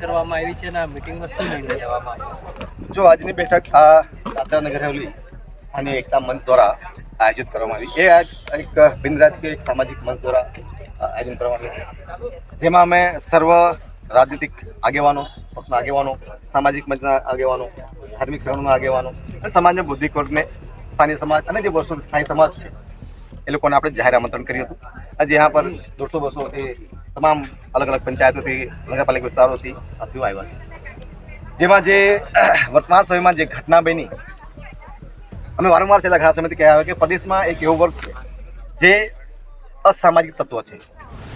કરવામાં આવી છે અને આ મીટિંગમાં શું નિર્ણય લેવામાં આવ્યો? જો આજની બેઠક આ દાદરા નગર હવેલી અને એકતા મંચ દ્વારા આયોજિત કરવામાં આવી. એ એક બિન રાજકીય એક સામાજિક મંચ દ્વારા આયોજન કરવામાં આવ્યું, જેમાં અમે સર્વ રાજનીતિક આગેવાનો, પક્ષના આગેવાનો, સામાજિક મંચના આગેવાનો, ધાર્મિક સંગઠનોના આગેવાનો અને સમાજના બૌદ્ધિક વર્ગને, સ્થાનિય સમાજ અને જે વર્ષો સ્થાયી સમાજ છે એ લોકોને આપણે જાહેર આમંત્રણ કર્યું હતું. આજે यहाँ પર 150-200 તમામ અલગ અલગ પંચાયતોથી, નગરપાલિકા વિસ્તારોથી સાથીઓ આવ્યા છે. જેમાં જે વર્તમાન સમયમાં જે ઘટના બની, અમે વારંવાર છેલ્લા ઘણા સમયથી કહ્યા હોય કે પ્રદેશમાં એક એવો વર્ગ છે જે અસામાજિક તત્વ છે.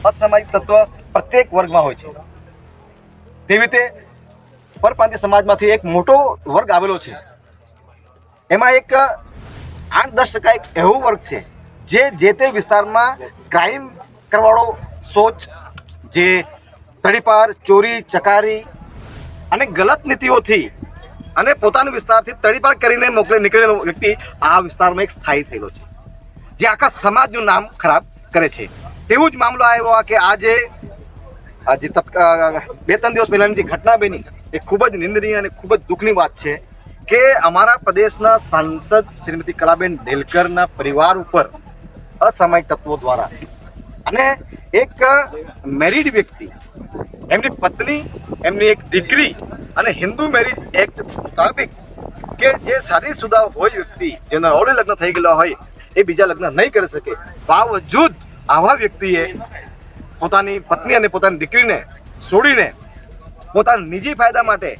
અસામાજિક તત્વ પ્રત્યેક વર્ગમાં હોય છે. તેવી રીતે પરપ્રાંતીય સમાજમાંથી એક મોટો વર્ગ આવેલો છે. એમાં એક 8-10% એક એવો વર્ગ છે જે તે વિસ્તારમાં ક્રાઇમ કરવાળો સોચ, જે તડીપાર, ચોરી, ચકારી અને ગલત નીતિઓથી અને પોતાના વિસ્તારથી તડીપાર કરીને નીકળેલો વ્યક્તિ આ વિસ્તારમાં એક સ્થાયી થયેલો છે, જે આખા સમાજનું નામ ખરાબ કરે છે. તેવું જ મામલો આવ્યો કે આજે 2-3 દિવસ પહેલાની જે ઘટના બની એ ખૂબ જ નિંદનીય અને ખૂબ જ દુઃખની વાત છે કે અમારા પ્રદેશના સાંસદ શ્રીમતી કલાબેન ઢેલકરના પરિવાર ઉપર અસામાજિક તત્વો દ્વારા અને એક મેરિડ વ્યક્તિ, એમની પત્ની, એમની એક દીકરી અને હિન્દુ મેરેજ એક્ટ મુતાબિક કે જે શાદીશુદા હોય વ્યક્તિ, જેના ઓલરેડી લગ્ન થઈ ગયેલા હોય, એ બીજા લગ્ન નહીં કરી શકે, બાવજૂદ આવા વ્યક્તિએ પોતાની પત્ની અને પોતાની દીકરીને છોડીને પોતાના નિજી ફાયદા માટે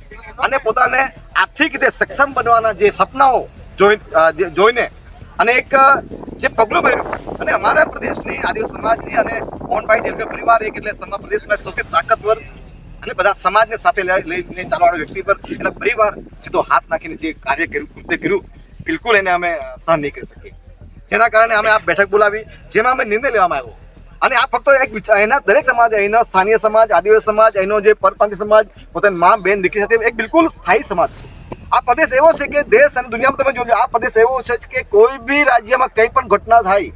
અને પોતાને આર્થિક રીતે સક્ષમ બનવાના જે સપનાઓ જોઈને અને એક જે પગલું ભર્યું અને અમારા પ્રદેશની આદિવાસી સમાજની અને મોહનભાઈ ઢેલકર પરિવાર એક એટલે પ્રદેશમાં સૌથી તાકાતવર અને બધા સમાજને સાથે લઈને ચાલવાળો વ્યક્તિ પર એના પરિવાર સીધો હાથ નાખીને જે કાર્ય કર્યું, કૃત્ય કર્યું, બિલકુલ એને અમે સહન નહીં કરી શકીએ. જેના કારણે અમે આ બેઠક બોલાવી, જેમાં અમે નિર્ણય લેવામાં આવ્યો. અને આ ફક્ત એક એના દરેક સમાજ, અહીંનો સ્થાનિય સમાજ, આદિવાસી સમાજ, અહીંનો જે પરપ્રાંતીય સમાજ પોતાની મા, બેન, દીકરી સાથે એક બિલકુલ સ્થાયી સમાજ છે. આ પ્રદેશ એવો છે કે દેશ અને દુનિયામાં તમે જોજો, આ પ્રદેશ એવો છે કે કોઈ બી રાજ્યમાં કંઈ પણ ઘટના થાય,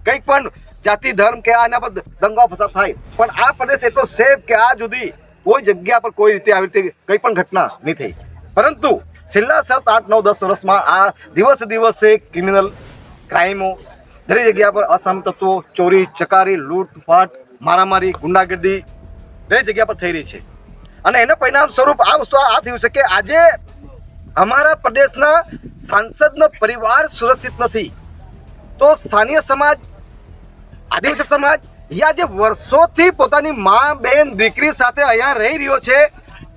કંઈ પણ જાતિ ધર્મ કે આના પર દંગા ફસાદ થાય, પણ આ પ્રદેશ એટલો સેફ કે આ સુધી કોઈ જગ્યા પર કોઈ રીતે આવી રીતે કંઈ પણ ઘટના નહીં થઈ. પરંતુ છેલ્લા 7, 8, 9, 10 વર્ષમાં આ દિવસે ક્રિમિનલ ક્રાઇમો દરેક જગ્યા પર અસામાજિક તત્વો, ચોરી, ચકારી, લૂંટફાટ, મારામારી, ગુંડાગર્દી દરેક જગ્યા પર થઈ રહી છે. અને એના પરિણામ સ્વરૂપ આ વસ્તુ આ થયું છે કે આજે અમારા પ્રદેશના સાંસદનો પરિવાર સુરક્ષિત નથી, તો સ્થાનિય સમાજ, આદિવાસી સમાજ યા જે વર્ષોથી પોતાની મા, બેન, દીકરી સાથે અહીંયા રહી રહ્યો છે,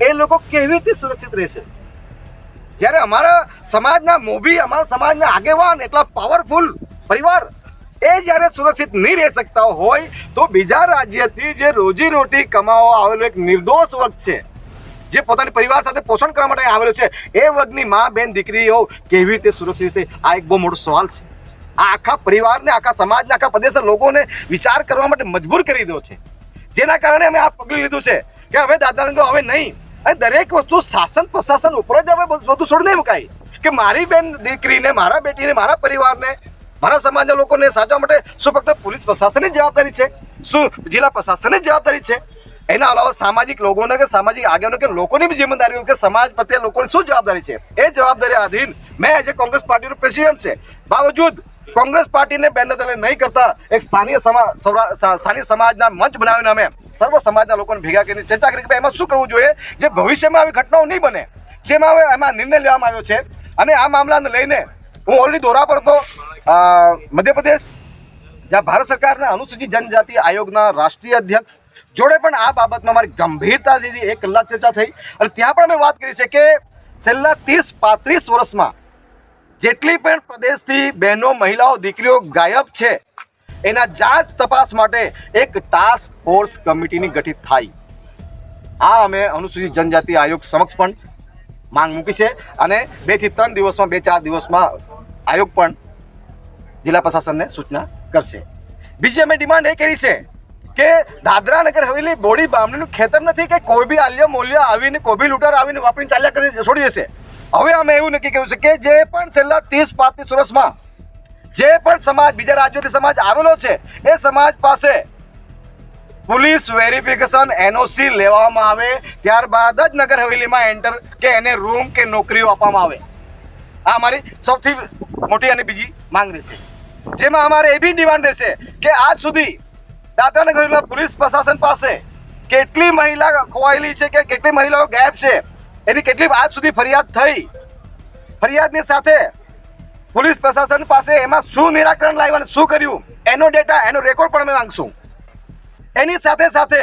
એ લોકો કેવી રીતે સુરક્ષિત રહેશે? જ્યારે અમારા સમાજના મોભી, અમારા સમાજના આગેવાન, એટલા પાવરફુલ પરિવાર એ જ્યારે સુરક્ષિત નહીં રહી શકતા હોય, તો બીજા રાજ્યથી જે રોજીરોટી કમાવા આવેલો એક નિર્દોષ વર્ગ છે, જે પોતાની પરિવાર સાથે પોષણ કરવા માટે આવેલો છે, એ વર્ગની મા, બેન, દીકરીઓ કેવી રીતે સુરક્ષિત રીતે? આ એક બહુ મોટો સવાલ છે. આ આખા પરિવારને, આખા સમાજને, આખા પ્રદેશના લોકોને વિચાર કરવા માટે મજબૂર કરી દીધો છે. જેના કારણે અમે આ પગલું લીધું છે કે હવે દાદાને હવે નહીં, અને દરેક વસ્તુ શાસન પ્રશાસન ઉપર જ હવે બધું છોડી નહીં મુકાય કે મારી બેન દીકરીને, મારા બેટીને, મારા પરિવારને, મારા સમાજના લોકોને સાચવવા માટે શું ફક્ત પોલીસ પ્રશાસનની જવાબદારી છે? શું જિલ્લા પ્રશાસનની જવાબદારી છે? એના અલાવા સામાજિક લોકોને કે સામાજિક આગેવાનો કે લોકોની બી જિમ્મેદારીઓ કે સમાજ પ્રત્યે લોકોની શું જવાબદારી છે? એ જવાબદારી આધીન મેં એઝ એ કોંગ્રેસ પાર્ટીનો પ્રેસિડેન્ટ છે, બાવજૂદ કોંગ્રેસ પાર્ટીને બેનર તલે નહીં કરતા એક સ્થાનિય સમાજના મંચ બનાવીને અમે સર્વ સમાજના લોકોને ભેગા કરીને ચર્ચા કરી કે એમાં શું કરવું જોઈએ જે ભવિષ્યમાં આવી ઘટનાઓ નહીં બને, જેમાં હવે એમાં નિર્ણય લેવામાં આવ્યો છે. અને આ મામલાને લઈને હું ઓલરેડી દોરા પર હતો મધ્યપ્રદેશ, જ્યાં ભારત સરકારના અનુસૂચિત જનજાતિ આયોગના રાષ્ટ્રીય અધ્યક્ષ જોડે પણ આ બાબતમાં મારી ગંભીરતાથી 1 કલાક ચર્ચા થઈ. અને ત્યાં પણ અમે વાત કરી છે કે છેલ્લા 30-35 વર્ષમાં જેટલી પણ પ્રદેશથી બહેનો, મહિલાઓ, દીકરીઓ ગાયબ છે, એના જાંચ તપાસ માટે એક ટાસ્ક ફોર્સ કમિટીની ગઠિત થાય. આ અમે અનુસૂચિત જનજાતિ આયોગ સમક્ષ પણ માંગ મૂકી છે અને 2 થી 3 દિવસમાં, 2-4 દિવસમાં આયોગ પણ જિલ્લા પ્રશાસનને સૂચના કરશે. બીજી અમે ડિમાન્ડ એ કરી છે કે દાદરા નગર હવેલી બોડી બામણીનું ખેતર નથી કે કોઈ બી આલ્ય મૂલ્ય આવીને, કોઈ બી લૂંટાર આવીને વાપરીને ચાલ્યા કરી છોડી દેશે. હવે અમે એવું નક્કી કર્યું છે કે જે પણ છેલ્લા 30-35 વર્ષમાં જે પણ સમાજ, બીજા રાજ્યોથી સમાજ આવેલો છે, એ સમાજ પાસે પોલીસ વેરિફિકેશન NOC લેવામાં આવે ત્યારબાદ જ નગર હવેલીમાં એન્ટર કે એને રૂમ કે નોકરીઓ આપવામાં આવે. આ અમારી સૌથી મોટી અને બીજી માંગ રહેશે, જેમાં અમારે એ બી ડિમાન્ડ રહેશે કે આજ સુધી દાદરા નગર હવેલીના પોલીસ પ્રશાસન પાસે કેટલી મહિલા ખોવાયેલી છે કે કેટલી મહિલાઓ ગાયબ છે એની કેટલી આજ સુધી ફરિયાદ થઈ. ફરિયાદની સાથે પોલીસ પ્રશાસન પાસે એમાં શું નિરાકરણ લાવ્યું અને શું કર્યું એનો ડેટા એનો રેકોર્ડ પણ અમે માંગશું. એની સાથે સાથે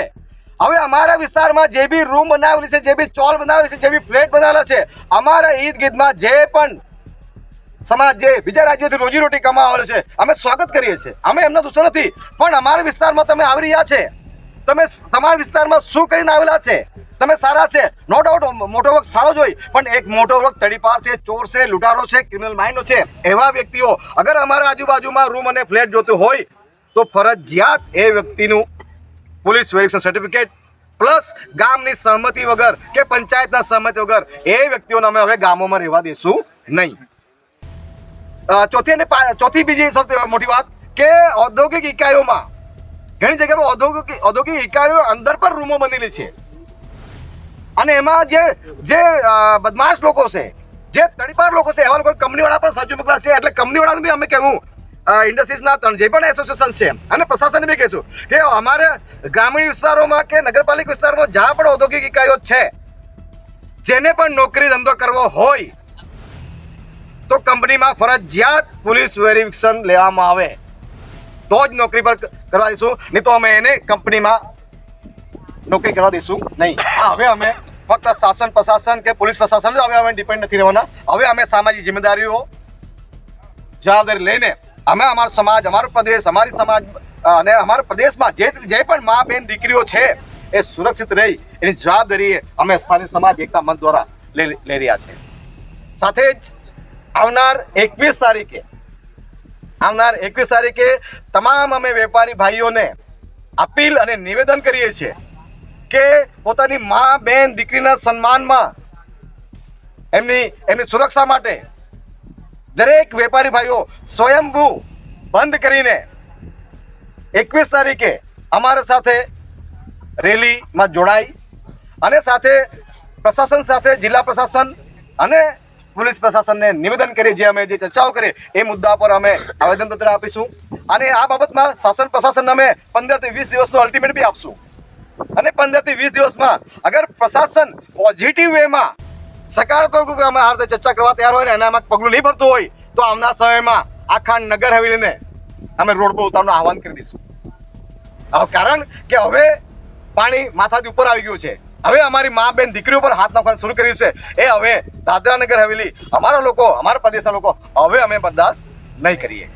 હવે અમારા વિસ્તારમાં જે બી રૂમ બનાવેલી છે, જે બી ચોલ બનાવેલી છે, જે બી ફ્લેટ બનાવેલા છે, અમારા ઈદ ગીદમાં જે પણ સમાજ જે બીજા રાજ્યોથી રોજીરોટી કમાવાળો છે અમે સ્વાગત કરીએ છીએ. અમે એમનો દુશ્મન નથી, પણ અમારા વિસ્તારમાં તમે આવી રહ્યા છે, તમે તમારા વિસ્તારમાં શું કરીને આવેલા છે, તમે સારા છે, નો ડાઉટ મોટો વર્ગ સારો જ હોય, પણ એક મોટો વર્ગ તડીપાર છે, ચોર છે, લૂંટારો છે, ક્રિમિનલ માઇન્ડો છે. એવા વ્યક્તિઓ અગર અમારા આજુબાજુમાં રૂમ અને ફ્લેટ જોતું હોય તો ફરજિયાત એ વ્યક્તિનું પોલીસ વેરિફિકેશન સર્ટિફિકેટ પ્લસ ગામની સહમતિ વગર કે પંચાયતના સહમતિ વગર એ વ્યક્તિઓને અમે હવે ગામોમાં રહેવા દઈશું નહીં. ચોથી બીજી સૌથી મોટી વાત કે ઔદ્યોગિક ઇકાઈઓમાં ઘણી જગ્યાએ ઔદ્યોગિક ઇકાઈઓ અંદર પર રૂમો બનેલી છે અને એમાં જે બદમાશ લોકો છે, જે તડીપાર લોકો છે, એવા લોકો કંપનીવાળા પણ સર્જુ મોકલા છે. એટલે કંપનીવાળાને બી અમે કહેવું ઇન્ડસ્ટ્રીઝના જે પણ એસોસિએશન છે અને પ્રશાસનને બી કહીશું કે અમારે ગ્રામીણ વિસ્તારોમાં કે નગરપાલિકા વિસ્તારમાં જ્યાં પણ ઔદ્યોગિક ઇકાઈઓ છે જેને પણ નોકરી ધંધો કરવો હોય તો કંપનીમાં ફરજિયાત પોલીસ વેરિફિકેશન લેવામાં આવે તો જ નોકરી પર કરવા દઈશું, નહીં તો અમે એને કંપનીમાં નોકરી કરવા દઈશું નહીં. હવે અમે ફક્ત શાસન પ્રશાસન કે પોલીસ પ્રશાસન હવે અમે ડિપેન્ડ નથી રહેવાના. હવે અમે સામાજિક જવાબદારીઓ જવાબદારી લઈને અમે અમારો સમાજ, અમારો પ્રદેશ, અમારી સમાજ અને અમારા પ્રદેશમાં જે પણ મા બેન દીકરીઓ છે એ સુરક્ષિત રહી એની જવાબદારી અમે સ્થાનિક સમાજ એકતા મંચ દ્વારા લઈ રહ્યા છે. સાથે જ આવનાર 21 તારીખે તમામ અમે વેપારી ભાઈઓને અપીલ અને નિવેદન કરીએ છીએ કે પોતાની મા બેન દીકરીના સન્માનમાં એમની સુરક્ષા માટે દરેક વેપારી ભાઈઓ સ્વયંભૂ બંધ કરીને 21 તારીખે અમારા સાથે રેલીમાં જોડાઈ અને સાથે પ્રશાસન સાથે જિલ્લા પ્રશાસન અને પોલીસ પ્રશાસનને નિવેદન કરી જે અમે જે ચર્ચાઓ કરી એ મુદ્દા પર અમે આવેદનપત્ર આપીશું અને આ બાબતમાં શાસન પ્રશાસનને અમે 15 થી 20 દિવસનો અલ્ટિમેટ બી આપશું. અને 15 થી 20 દિવસમાં અગર પ્રશાસન પોઝિટિવ વેમાં સકારાત્મક રૂપે અમે આ રીતે ચર્ચા કરવા તૈયાર હોય ને એનામાં પગલું નહીં ભરતું હોય તો આવનાર સમયમાં આખા નગર હવેલીને અમે રોડ પર ઉતારવાનું આહવાન કરી દઈશું. કારણ કે હવે પાણી માથાથી ઉપર આવી ગયું છે. હવે અમારી મા બેન દીકરીઓ પર હાથ નાખવાનું શરૂ કર્યું છે. એ હવે દાદરા નગર હવેલી અમારા લોકો, અમારા પ્રદેશના લોકો હવે અમે બરદાસ્ત નહીં કરીએ.